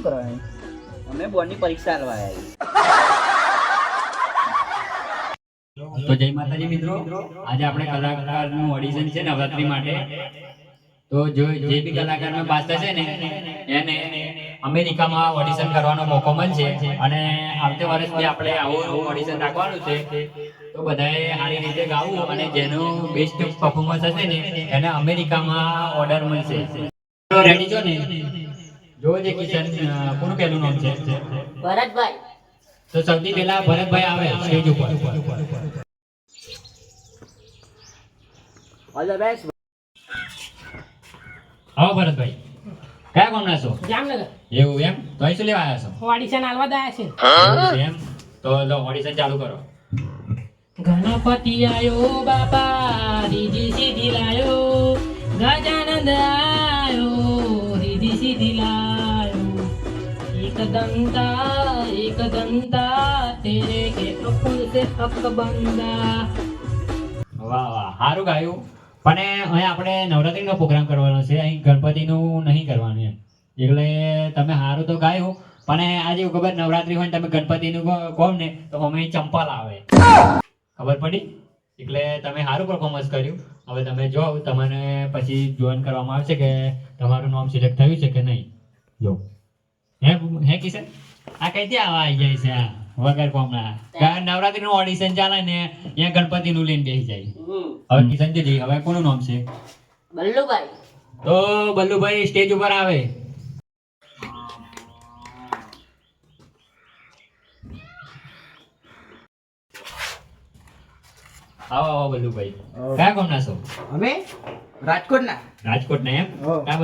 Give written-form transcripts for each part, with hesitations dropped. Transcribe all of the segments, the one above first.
શું કરવાનું? અમે બોર્ડની પરીક્ષા આલવા આવ્યા. તો જય માતાજી મિત્રો, આજે આપણે કલાકારનું ઓડિશન છે નવરાત્રી માટે. તો જે બી કલાકારમાં પાસ થશે ને એને અમેરિકામાં ઓડિશન કરવાનો મોકો મળશે અને આવતે વર્ષથી આપણે આવું ઓડિશન રાખવાનું છે. તો બધાએ સારી રીતે ગાવું અને જેનું બેસ્ટ પરફોર્મન્સ હશે ને એને અમેરિકામાં ઓર્ડર મળશે. રેડી છો ને? જો જે કિશન કોનું પહેલું નામ છે? ભરતભાઈ. તો સૌથી પહેલા ભરતભાઈ આવે સ્ટેજ ઉપર. All the best. આવો ભરતભાઈ, કયા ગામના છો? જામનગર. એવું એમ? તો અહીં શું લેવા આવ્યા છો? ઓડિશન આલવા દયા છે. એવું એમ? તો લો ઓડિશન ચાલુ કરો. ગણપતિ આયો બાપા, રીધી સીધી લાયો, ગજાનંદ આયો, રીધી સીધી લાયો, એક દંતા તેરે કેટલો ફૂલ સે હક બંદા. વાહ વાહ, સારું ગાયું. પણ અહીં આપણે નવરાત્રીનો પ્રોગ્રામ કરવાનો છે, અહીં ગણપતિનું નહીં કરવાનું એમ. એટલે તમે સારું તો ગાયું, પણ આ જેવું ખબર નવરાત્રી હોય ને તમે ગણપતિનું કહો ને તો અમે ચંપલ આવે, ખબર પડી? એટલે તમે સારું પરફોર્મન્સ કર્યું. હવે તમે જો તમને પછી જોઈન કરવામાં આવશે કે તમારું નામ સિલેક્ટ થયું છે કે નહીં. જો હે કિશન, આ કઈથી આવા આવી જાય છે? આ વગર કોમના નવરાત્રીનું ઓડિશન ચાલે ને અહીંયા ગણપતિનું લઈને બેસી જાય. હવે કિશનજી, હવે કોનું નામ છે? બલ્લુભાઈ. તો બલ્લુભાઈ સ્ટેજ ઉપર આવે. આવો આવો બલ્લુભાઈ, કયા ગામના છો? અમે રાજકોટના. રાજકોટ ના એમ? હો. આ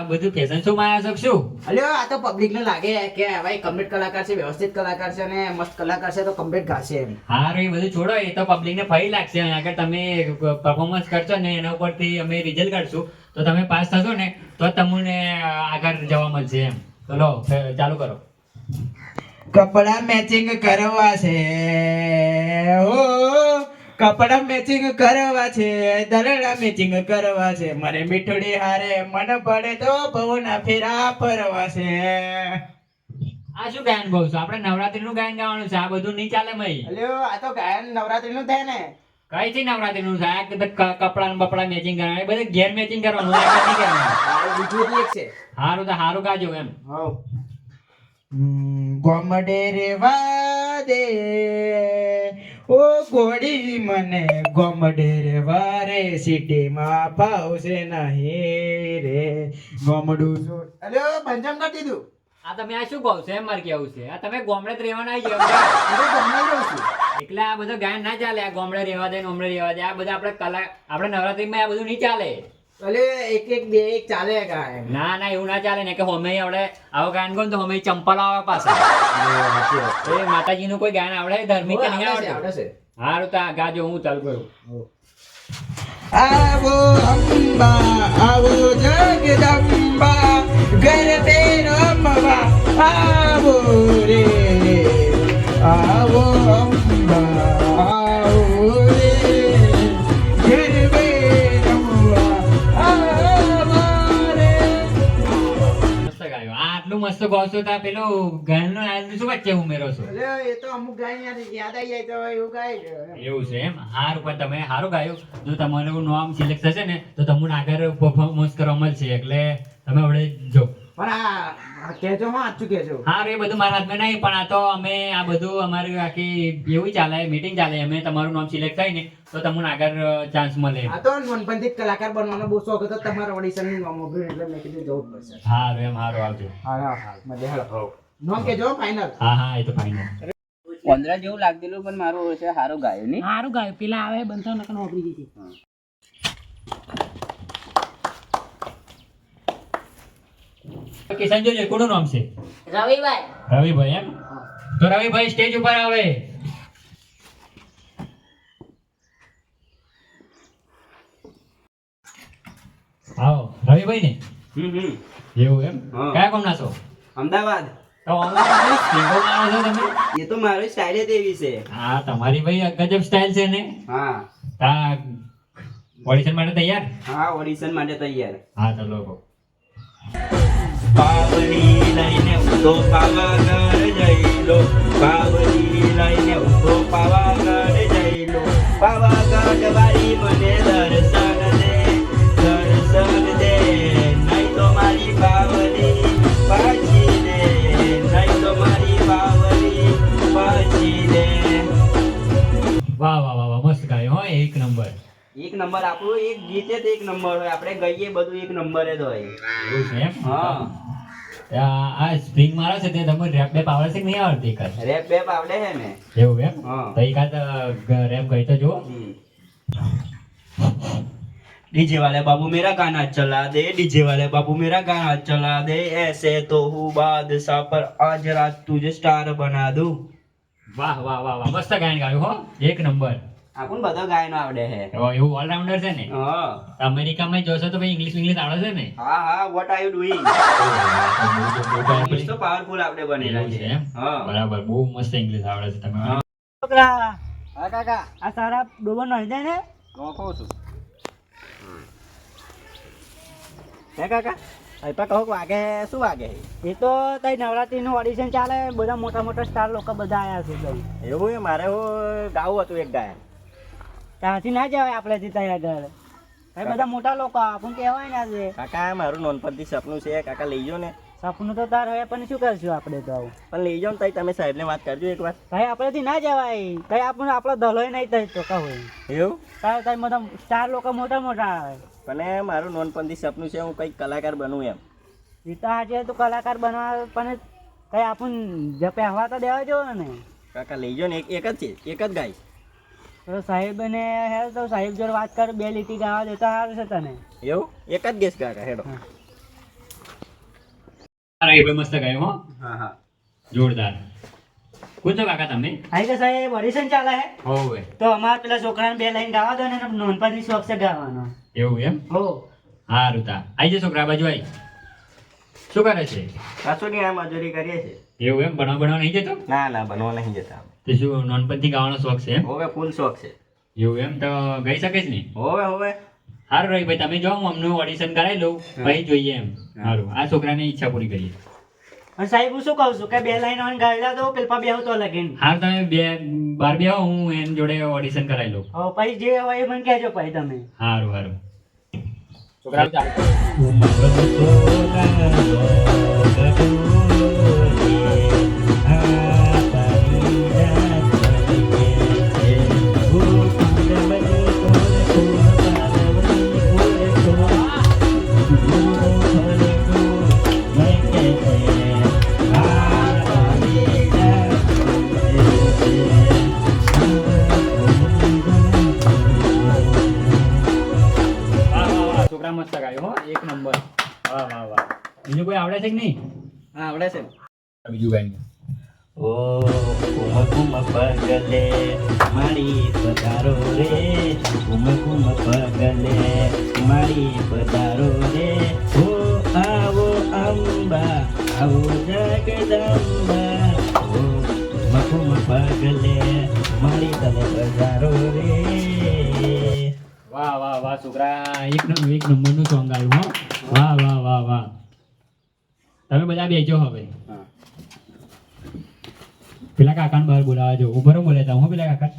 બધું ફેશન શો માં આવ્યા છો શું? અલ્યો આ તો પબ્લિક ને લાગે કે ભાઈ કમ્પ્લીટ કલાકાર છે, વ્યવસ્થિત કલાકાર છે અને મસ્ત કલાકાર છે તો કમ્પ્લીટ ગાશે એમ. હારું, એ બધું છોડો, એ તો પબ્લિક ને ફરી લાગશે. આગળ તમે પરફોર્મન્સ કરશો ને એના ઉપરથી અમે રિઝલ્ટ કાઢશું. તો તમે પાસ થશો ને તો તમને આગળ જવા મળશે એમ. તો લો ચાલુ કરો. કપડા મેચિંગ કરવા છે, હો કપડા મેચિંગ કરવા છે, દરડા મેચિંગ કરવા છે, મને મીઠડી હારે મન પડે તો પવના ફેરા ફરવા છે. આ શું ગાયન ગાવ છો? આપણે નવરાત્રીનું ગાયન ગાવાનું છે, આ બધું નહીં ચાલે મય. અલ્યો આ તો ગાયન નવરાત્રીનું થાય ને. કઈ થી નવરાત્રીનું થાય? આ બધા કપડા ને બપડા મેચિંગ કરવાનું, એ બધું ઘેર મેચિંગ કરવાનું, આગળ નહીં કરવાનું. બીજું એક છે. હારું તો હારું ગાજો એમ. હો ગોમડે રેવા દે, ઓ ગોડી મને ગોમડે રેવા રે, સિટીમાં ફાવશે નહીં રે ગોમડું છોડ. અલ્યો પંચમ કરી દીધું. આ તમે આ શું કહો છો? એમ મારે કેવું છે, આ તમે ગોમડે જ રહેવાના આવી જાવ. હું તો ગોમડે રહું છું. એટલે આ બધું ગાયન ના ચાલે. આ ગોમડે રહેવા દે, ગોમડે રહેવા દે, આ બધા આપણે નવરાત્રીમાં આ બધું નહીં ચાલે. અલે એક એક બે એક ચાલે ગાય. ના ના, એવું ના ચાલે ને કે હોમે આપણે આવો ગાયન ગો તો હોમે ચંપલ આવે પાછા. એ માતાજીનું કોઈ ગાયન આવડે ધાર્મિક કે નહીં આવડે? આવડે છે. હારું તો ગાજો, હું ચાલુ કરું. આવો અંબા આવો જગદંબા, ગરબે રમવા આવો રે, આવો અંબા આવો રે, ગરબે રમવા આવો રે. મસ્ત ગાયો. આ આટલું મસ્ત ગાવ છો તો આ પેલું ગાયનનો આયલનું શું વચ્ચે ઉમેરો છો? અલે એ તો અમુક ગાય યાદ આવી જાય તો એવું ગાય છે. એવું છે એમ? હારું, પણ તમે સારું ગાયું. જો તમારું નામ સિલેક્ટ થશે ને તો તમને આગળ પરફોર્મન્સ કરવા મળશે. એટલે તમે હવે જો. પણ આ કહેજો હા, સાચું કહેજો. હારું, એ બધું મારા હાથમાં નહીં, પણ આ તો અમે આ બધું અમારી આખી એવું ચાલે, મીટિંગ ચાલે. અમે તમારું નામ સિલેક્ટ થાય ને તો તમને આગળ ચાન્સ મળે. આ તો નોનપણથી જ કલાકાર બનવાનો બહુ શોખ હતો. તમારા ઓડિશન નું નામ મોકલ્યું એટલે મેં કીધું જવું જ પડશે. હારું એમ, હારું આવજો. હા હા મજા હેલો નામ કહેજો ફાઇનલ. હા હા, એ તો ફાઇનલ. 15 જેવું લાગેલું પણ મારું છે સારું ગાયું નહીં. હારું ગાયું. પેલા આવે બંધો નકન વાપરી જશે. કિશન જોજે, કોનું નામ છે? રવિભાઈ. રવિભાઈ એમ? તો રવિભાઈ સ્ટેજ ઉપર આવે. આવો રવિભાઈ ને. એવું એમ? હા. કયા ગામના છો? અમદાવાદ. તો અમારા સ્ટેજો મારો છો તમે? એ તો મારી સ્ટાઇલ જ એવી છે. હા, તમારી ભાઈ ગજબ સ્ટાઇલ છે ને. હા તા ઓડિશન માટે તૈયાર? હા, ઓડિશન માટે તૈયાર. હા, ચલો. પાવડી લઈને હું તો પાવાગઢ જઈ લો, પાવડી લઈને હું તો પાવાગઢ જઈ લો, પાવાગઢ વાળી મને દર્શન દે, નહીં તો મારી પાવડી પાછી દે, નહીં તો મારી પાવડી પાછી દે. વાહ વાહ વાહ વાહ, મસ્ત ગાયો હો, એક નંબર. એક નંબર આપણું એક ગીતે તો એક નંબર હોય, આપણે ગઈએ બધું એક નંબર જ હોય. એવું છે એમ? હા, આ સ્પ્રિંગ મારો છે તે તમને રેપ બેપ આવડે છે કે નહીં આવડતી એકાદ? રેપ બેપ આવડે છે ને. એવું એમ? હા. તો એકાદ રેપ ગઈ તો જુઓ. डीजे वाले बाबू मेरा गाना चला दे, डीजे वाले बाबू मेरा गाना चला दे, ऐसे तो हूँ बादशाह पर आज रात तुझे स्टार बना दूं. વાહ વાહ વાહ વાહ, મસ્ત ગાયન ગાયું હો, એક નંબર. આપણને બધો ગાયનો આવડે છે. એવું ઓલરાઉન્ડર છે ને. હા અમેરિકામાં જોશો તો ભાઈ ઇંગ્લિશ આવડે છે ને. હા હા, what are you doing? English તો પાવરફુલ આપણે બનેલા એવું છે છે. એમ? હા બરાબર, બહુ મસ્ત ઇંગ્લિશ આવડે છે તમે. છોકરા હા કાકા આ સારા ડોબો નહી જાય ને નોખો છું. હે કાકા અહીં કહો વાગે શું વાગે? એ તો તઈ નવરાત્રીનું ઓડિશન ચાલે, બધા મોટા મોટા સ્ટાર લોકો બધા આયા છે તઈ. એવું એ મારે હું ગાવું હતું એક ગાયન. ત્યાંથી ના જવાય આપણેથી તઈ આગળ. તઈ બધા મોટા લોકો આપણને કહેવાય ને આજે. કાકા મારું નોનપણથી સપનું છે, કાકા લઈ જાઓ ને. સપનું તો તાર હવે પણ શું કરશું આપણે તો આવું. પણ લઈ જાઓ ને તઈ તમે સાહેબને વાત કરજો એકવાર. તઈ આપણેથી ના જવાય, તઈ આપણને આપણો દલોય નહીં તઈ તો કહું. એવું તાર તઈ બધા સ્ટાર લોકો મોટા મોટા આવે. પણ મારું નોનપણથી સપનું છે હું કંઈક કલાકાર બનું એમ. એ તો આજે તું કલાકાર બનવા પણ કઈ આપણને જે પહેવા તો દેવા જોવે ને. કાકા લઈ જાઓ ને, એક જ છે, એક જ ગાય. તો સાહેબ ને હે તો સાહેબ જોડે વાત કર, બે લીટી ગાવા દેતા સારું છે તને. એવું એક જ ગેસ કાકા હેડો. અરે ભાઈ મસ્ત ગાયું હો, હા હા જોરદાર. પૂછો કાકા તમે. આઈ કે સાહેબ ઓડિશન ચાલે હે હોવે. તો અમારા પેલા છોકરાને બે લાઈન ગાવા દો ને, એને નોનપણથી શોખ છે ગાવાનો. એવું એમ? હો હારું તા આઈ જા છોકરા, બાજુ આઈ. શું કરે છે? કશું નહીં, આ મજૂરી કરીએ છીએ. એવું એમ? ભણવા નહીં જતો? ના ના, બનવા નહીં જતા. તો શું નોનપણથી ગાવાનો શોખ છે એમ? હવે ફૂલ શોખ છે. એવું એમ? તો ગઈ શકે છે ને? હવે હવે સારું રહી ભાઈ, તમે જાઓ, હું અમનું ઓડિશન કરાવી લઉં, પછી જોઈએ એમ. સારું, આ છોકરાની ઈચ્છા પૂરી કરીએ. અને સાહેબ હું શું કહું છું કે બે લાઈન આવીને ગાયેલા તો પેલપા બેહું તો લગીન. હારું, તમે બાર બે આવો, હું એની જોડે ઓડિશન કરાવી લઉં. હવે પછી જે હોય એ મને કહેજો પછી તમે. સારું સારું. છોકરા ચાલો. છોકરા મસ્ત ગાયો હો, એક નંબર. વાહ વાહ વાહ. બીજું કોઈ આવડે છે કે નહીં? હા આવડે છે. બીજું ગાઈ. ઓ કુમ પગલે મારી પધારો રે, કુમ પગલે મારી પધારો રે, ઓ આવો અંબા, આવો જગદંબા, ઓ કુમ પગલે મારી તમે પધારો રે. વાહ વાહ વાહ છોકરા, એક નંબરનું સોંગ આવ્યું હો. વાહ વાહ વાહ વાહ. તમે બધા બેજો હવે. પેલા કાકાને બહાર બોલાવા જો. ઉભરો બોલે તા હું પેલા કાકા.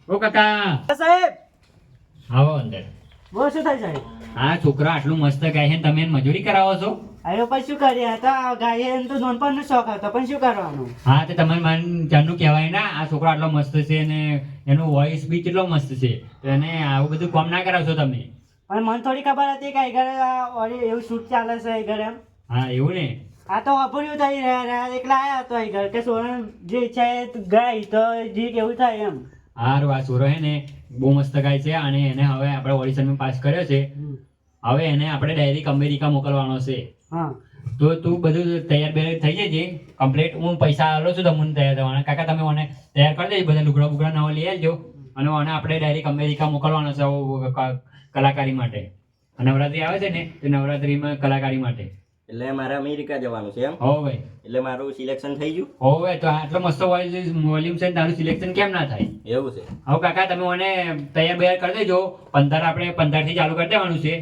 ઓ કાકા, સાહેબ આવો અંદર. બોલ શું થાય સાહેબ? હા છોકરા આટલું મસ્ત ગાય છે ને તમે એને મજૂરી કરાવો છો? હવે પછી શું કરીએ, તો ગાય એમ તો નોનપણનો શોખ હતો પણ શું કરવાનું. હા તો તમારે મન ચારનું કહેવાય ના, આ છોકરો આટલો મસ્ત છે ને એનો વોઇસ બી કેટલો મસ્ત છે, તો એને આવું બધું કામ ના કરાવશો તમે. પણ મને થોડી ખબર હતી કે અહીં ઘરે એવું શૂટ ચાલે છે અહીં ઘરે એમ. હા એવું ને. આ તો અભર્યું થઈ રહ્યા એકલા આયા હતો અહીં ઘર કે સોરણ જે ઈચ્છા એ ગાય તો જે કેવું થાય એમ. હારું, આ છોરો હે ને બહુ મસ્ત ગાય છે અને એને હવે આપણે ઓડિશનમાં પાસ કર્યો છે. હવે એને આપણે ડાયરેક્ટ અમેરિકા મોકલવાનો છે. હા તો તું બધું તૈયાર બેયાર થઈ જજે કમ્પ્લીટ. હું પૈસા આલો છું તમને તૈયાર થવાના. કાકા તમે મને તૈયાર કરી દેજો, બધા લુગડા બુગડા નવા લઈ આવજો અને મને આપણે ડાયરેક્ટ અમેરિકા મોકલવાનો છે કલાકારી માટે. નવરાત્રી આવે છે ને તો નવરાત્રીમાં કલાકારી માટે. એટલે મારે અમેરિકા જવાનું છે એમ. હો ભાઈ. એટલે મારું સિલેક્શન થઈ ગયું. હોવે તો આટલો મસ્ત વોલ્યુમ છે, તારું સિલેક્શન કેમ ના થાય? એવું છે. હવે કાકા તમે મને તૈયાર બૈયાર કરી દેજો. 15 આપણે 15 થી ચાલુ કરી દેવાનું છે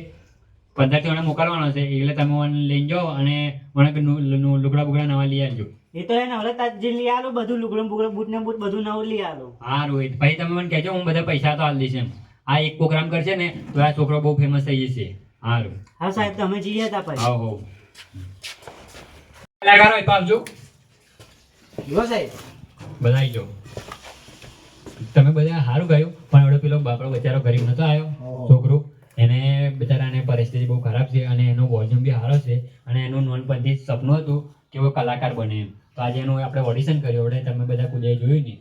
15 થી મને મોકલવાનો છે એટલે તમે મને લઈને જાઓ અને મને લુગડા બુગડા નવા લઈ આવજો. એ તો એને હવે તાજી લઈ આલો બધું લુગડું બુગડું બૂટ ને બૂટ બધું નવું લઈ આલો. હા રોહિત ભાઈ તમે મને કહેજો હું બધા પૈસા તો આલ દઈશ એમ. આ એક પ્રોગ્રામ કરશે ને તો આ છોકરો બહુ ફેમસ થઈ જશે. સારું હા સાહેબ તમે જઈએ તા પછી. આવો હો કલાકારો હોય તો આવજો જુઓ સાહેબ બધા આવી જાઓ. તમે બધા સારું ગાયું પણ હવે પેલો બાપડો બચારો ગરીબ નતો આવ્યો છોકરો એને બિચારાને પરિસ્થિતિ બહુ ખરાબ છે અને એનો વોલ્યુમ બી સારો છે અને એનું નોનપણથી સપનું હતું કે એવો કલાકાર બને એમ. તો આજે એનું આપણે ઓડિશન કર્યું એટલે તમે બધા કુદે જોયું ને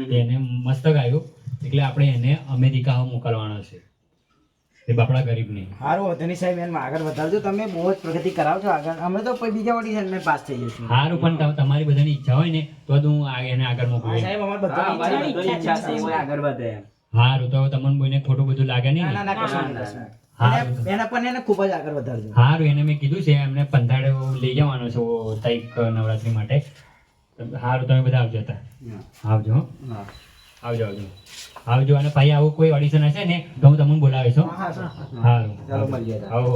તો એને મસ્ત ગાયું એટલે આપણે એને અમેરિકા મોકલવાનો છે એ બાપડા ગરીબને. સારું હતું નહીં સાહેબ એમાં આગળ વધારજો તમે બહુ જ પ્રગતિ કરાવજો આગળ અમે તો પછી બીજા ઓડિશનમાં પાસ થઈ જઈશું. સારું પણ તમારી બધાની ઈચ્છા હોય ને તો જ હું એને આગળ હા મોકલું. સાહેબ અમારે બધાની ઈચ્છા છે એવું આગળ વધે એમ. સારું તો તમને કોઈને ખોટું બધું લાગે નહીં ના ને? ના કશું નહીં, કશું નહીં. હારું. એના પણ એને ખૂબ જ આગળ વધારજો. સારું એને મેં કીધું છે એમને પંધાડે લઈ જવાનો છો તઈક નવરાત્રી માટે. સારું તમે બધા આવજો હતા. આવજો હો. હા. આવજો આવજો અને ભાઈ આવું કોઈ ઓડિશન હશે ને તો હું તમને બોલાવીશ હો. હા સર. સારું ચાલો મળીએ. આવો